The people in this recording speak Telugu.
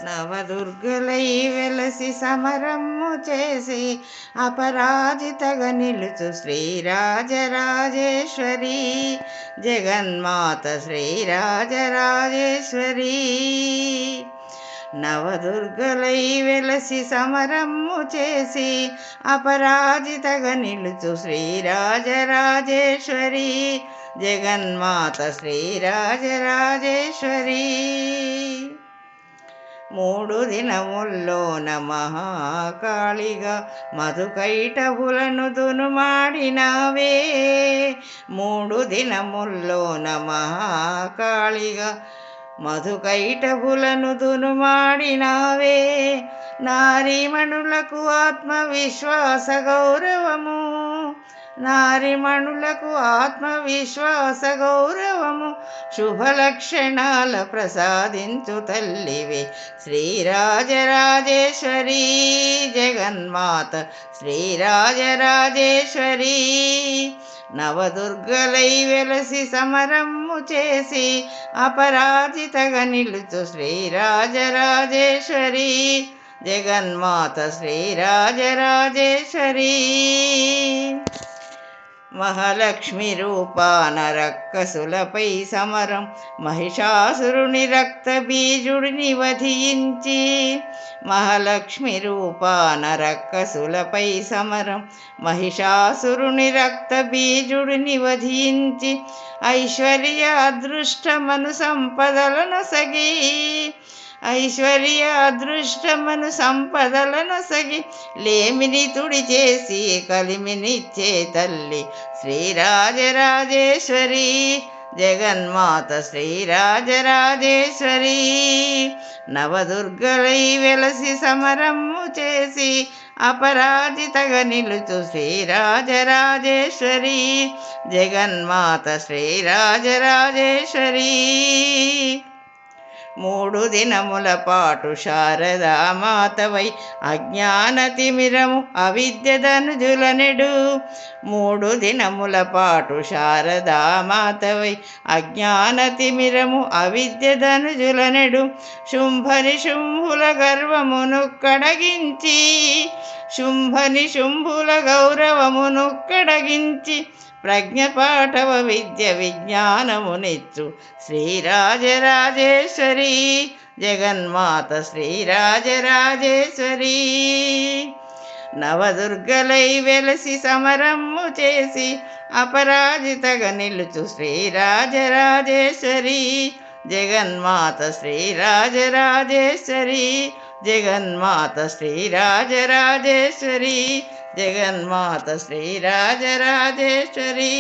నవదుర్గలై వెలసి సమరమ్ము చేసి అపరాజితగా నిలుచు శ్రీరాజరాజేశ్వరి జగన్మాత శ్రీరాజరాజేశ్వరి. నవదుర్గలై వెలసి సమరమ్ము చేసి అపరాజితగా నిలుచు శ్రీరాజరాజేశ్వరి జగన్మాత శ్రీరాజరాజేశ్వరి. మూడు దినముల్లోన మహాకాళిగా మధుకైటభులను దునుమాడినావే. మూడు దినముల్లోన మహాకాళిగా మధుకైటభులను దునుమాడినావే. నారీమణులకు ఆత్మవిశ్వాస గౌరవము, నారీమణులకు ఆత్మవిశ్వాస గౌరవము శుభలక్షణాల ప్రసాదించు తల్లివే శ్రీరాజరాజేశ్వరి జగన్మాత శ్రీరాజరాజేశ్వరి. నవదుర్గలై వెలసి సమరమ్ము చేసి అపరాజితగా నిలుచు శ్రీరాజరాజేశ్వరి జగన్మాత శ్రీరాజరాజేశ్వరి. మహాలక్ష్మి రూపాన రక్కసులపై సమరం మహిషాసురుని రక్త బీజుడిని వధించి. మహాలక్ష్మి రూపాన రక్కసులపై సమరం మహిషాసురుని రక్త బీజుడిని వధించి. ఐశ్వర్య అదృష్టమను సంపదలను సగి, ఐశ్వర్య అదృష్టమను సంపదలను సగి లేమిని తుడి చేసి కలిమినిచ్చే తల్లి శ్రీరాజరాజేశ్వరి జగన్మాత శ్రీరాజరాజేశ్వరి. నవదుర్గలై వెలసి సమరమ్ము చేసి అపరాజితగా నిలుచు శ్రీరాజరాజేశ్వరి జగన్మాత శ్రీరాజరాజేశ్వరి. మూడు దినముల పాటు శారదామాతవై అజ్ఞానతిమిరము అవిద్యధనుజులనెడు. మూడు దినముల పాటు శారదామాతవై అజ్ఞానతిమిరము అవిద్యధనుజులనెడు. శుంభని శుంభుల గర్వమును కడగించి, శుంభని శుంభుల గౌరవమును కడగించి ప్రజ్ఞపాఠవ విద్య విజ్ఞానమునిచ్చు శ్రీరాజరాజేశ్వరి జగన్మాత శ్రీరాజరాజేశ్వరి. నవదుర్గలై వెలసి సమరమ్ము చేసి అపరాజితగా నిలుచు శ్రీరాజరాజేశ్వరి జగన్మాత శ్రీరాజరాజేశ్వరి జగన్మాత శ్రీరాజరాజేశ్వరి జగన్మాత శ్రీరాజరాజేశ్వరి.